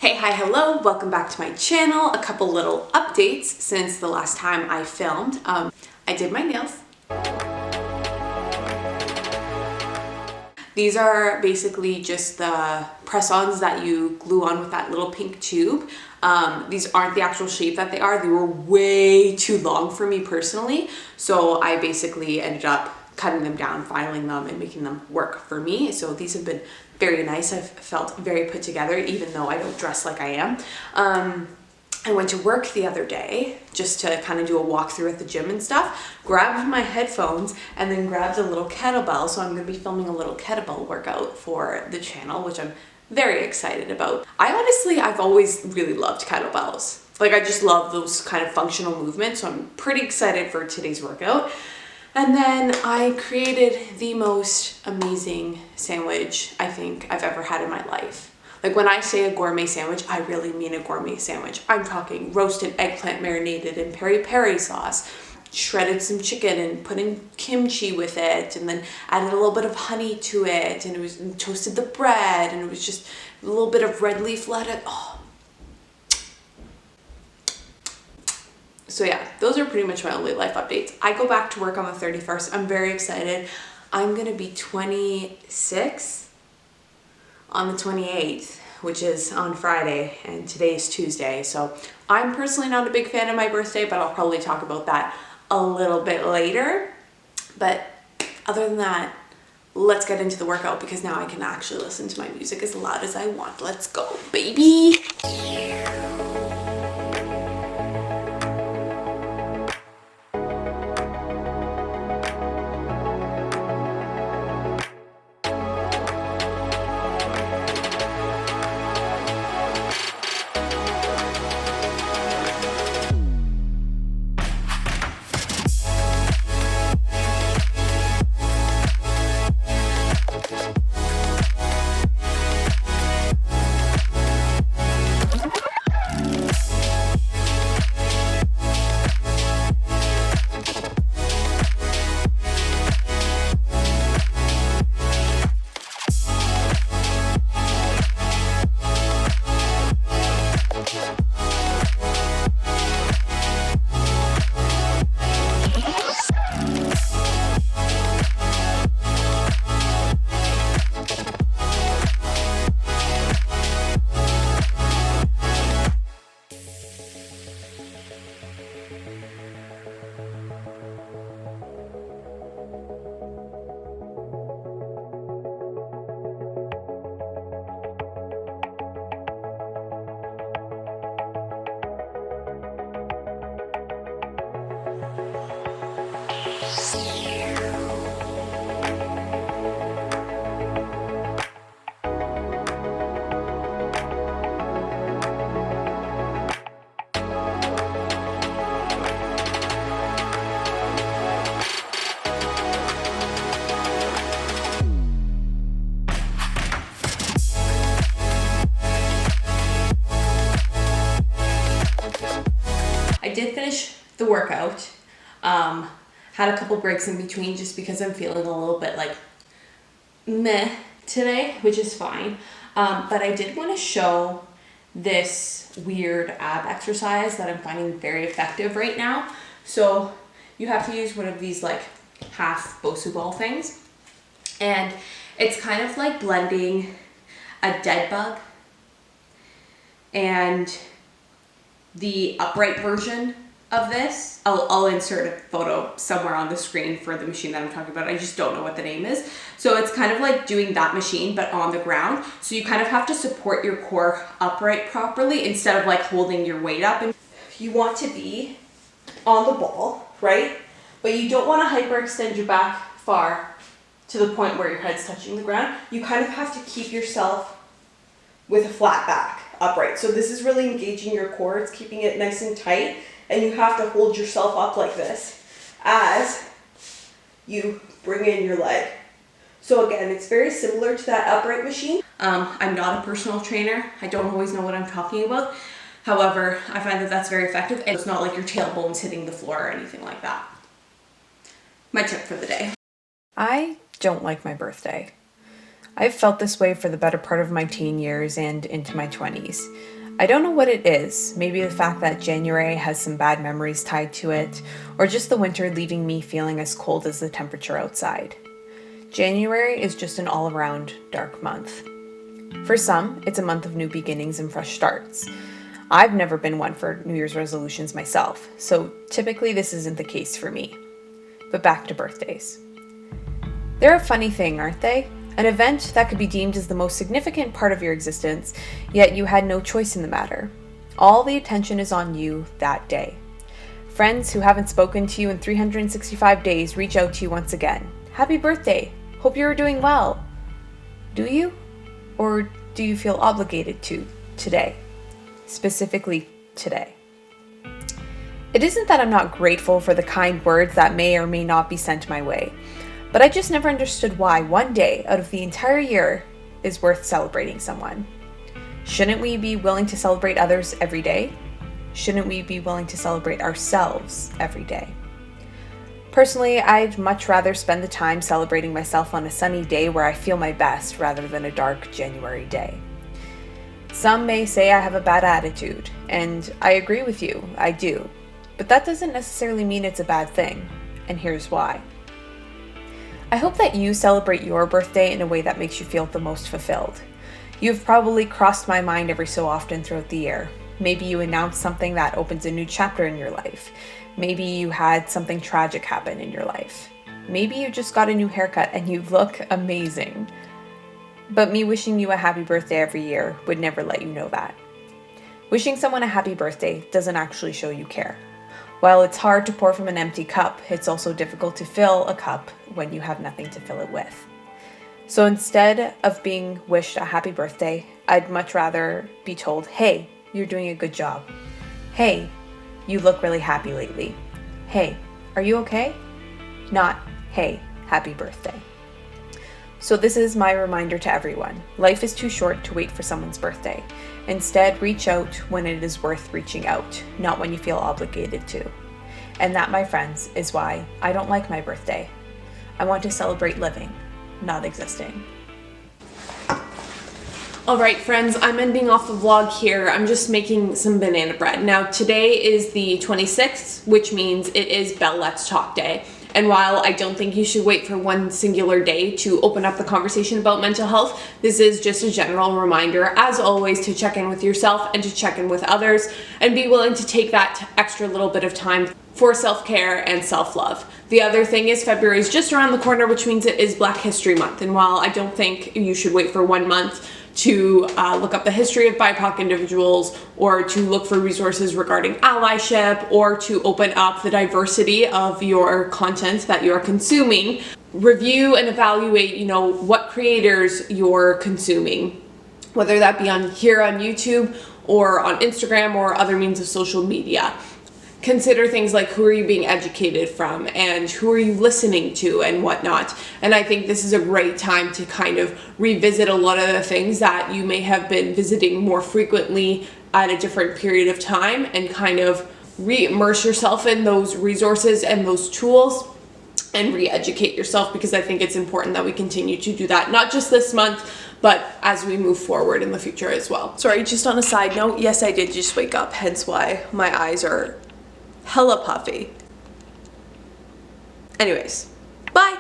Hey, hi, hello, welcome back to my channel. A couple little updates since the last time I filmed. I did my nails. These are basically just the press-ons that you glue on with that little pink tube. These aren't the actual shape that they are. They were way too long for me personally. So I basically ended up cutting them down, filing them, and making them work for me. So these have been very nice. I've felt very put together, even though I don't dress like I am. I went to work the other day just to kind of do a walkthrough at the gym and stuff, grabbed my headphones, and then grabbed a little kettlebell. So I'm going to be filming a little kettlebell workout for the channel, which I'm very excited about. I've always really loved kettlebells. Like, I just love those kind of functional movements. So I'm pretty excited for today's workout. And then I created the most amazing sandwich I think I've ever had in my life. Like, when I say a gourmet sandwich, I really mean a gourmet sandwich. I'm talking roasted eggplant marinated in peri-peri sauce, shredded some chicken and put in kimchi with it, and then added a little bit of honey to it, and toasted the bread, and it was just a little bit of red leaf lettuce. Oh. So yeah, those are pretty much my only life updates. I go back to work on the 31st. I'm very excited. I'm gonna be 26 on the 28th, which is on Friday, and today is Tuesday. So I'm personally not a big fan of my birthday, but I'll probably talk about that a little bit later. But other than that, let's get into the workout, because now I can actually listen to my music as loud as I want. Let's go, baby. I did finish the workout. Had a couple breaks in between just because I'm feeling a little bit like meh today, which is fine. But I did want to show this weird ab exercise that I'm finding very effective right now. So you have to use one of these like half Bosu ball things, and it's kind of like blending a dead bug and the upright version of this. I'll insert a photo somewhere on the screen for the machine that I'm talking about. I just don't know what the name is. So it's kind of like doing that machine, but on the ground. So you kind of have to support your core upright properly instead of like holding your weight up. And you want to be on the ball, right? But you don't want to hyperextend your back far to the point where your head's touching the ground. You kind of have to keep yourself with a flat back, upright. So this is really engaging your core. It's keeping it nice and tight, and you have to hold yourself up like this as you bring in your leg. So again, it's very similar to that upright machine. I'm not a personal trainer. I don't always know what I'm talking about. However, I find that that's very effective, and it's not like your tailbone's hitting the floor or anything like that. My tip for the day. I don't like my birthday. I've felt this way for the better part of my teen years and into my 20s. I don't know what it is, maybe the fact that January has some bad memories tied to it, or just the winter leaving me feeling as cold as the temperature outside. January is just an all-around dark month. For some, it's a month of new beginnings and fresh starts. I've never been one for New Year's resolutions myself, so typically this isn't the case for me. But back to birthdays. They're a funny thing, aren't they? An event that could be deemed as the most significant part of your existence, yet you had no choice in the matter. All the attention is on you that day. Friends who haven't spoken to you in 365 days reach out to you once again. Happy birthday! Hope you're doing well. Do you? Or do you feel obligated to today? Specifically today. It isn't that I'm not grateful for the kind words that may or may not be sent my way, but I just never understood why one day out of the entire year is worth celebrating someone. Shouldn't we be willing to celebrate others every day? Shouldn't we be willing to celebrate ourselves every day? Personally, I'd much rather spend the time celebrating myself on a sunny day where I feel my best rather than a dark January day. Some may say I have a bad attitude, and I agree with you, I do. But that doesn't necessarily mean it's a bad thing, and here's why. I hope that you celebrate your birthday in a way that makes you feel the most fulfilled. You've probably crossed my mind every so often throughout the year. Maybe you announced something that opens a new chapter in your life. Maybe you had something tragic happen in your life. Maybe you just got a new haircut and you look amazing. But me wishing you a happy birthday every year would never let you know that. Wishing someone a happy birthday doesn't actually show you care. While it's hard to pour from an empty cup, it's also difficult to fill a cup when you have nothing to fill it with. So instead of being wished a happy birthday, I'd much rather be told, hey, you're doing a good job. Hey, you look really happy lately. Hey, are you okay? Not, hey, happy birthday. So this is my reminder to everyone. Life is too short to wait for someone's birthday. Instead, reach out when it is worth reaching out, not when you feel obligated to. And that, my friends, is why I don't like my birthday. I want to celebrate living, not existing. Alright friends, I'm ending off the vlog here. I'm just making some banana bread. Now today is the 26th, which means it is Belle Let's Talk Day. And while I don't think you should wait for one singular day to open up the conversation about mental health, this is just a general reminder, as always, to check in with yourself and to check in with others and be willing to take that extra little bit of time for self-care and self-love. The other thing is February is just around the corner, which means it is Black History Month. And while I don't think you should wait for 1 month to look up the history of BIPOC individuals or to look for resources regarding allyship or to open up the diversity of your content that you're consuming, review and evaluate, what creators you're consuming, whether that be on YouTube or on Instagram or other means of social media. Consider things like who are you being educated from and who are you listening to and whatnot. And I think this is a great time to kind of revisit a lot of the things that you may have been visiting more frequently at a different period of time and kind of re-immerse yourself in those resources and those tools and re-educate yourself, because I think it's important that we continue to do that, not just this month, but as we move forward in the future as well. Sorry, just on a side note, yes, I did just wake up, hence why my eyes are hella puffy. Anyways, bye.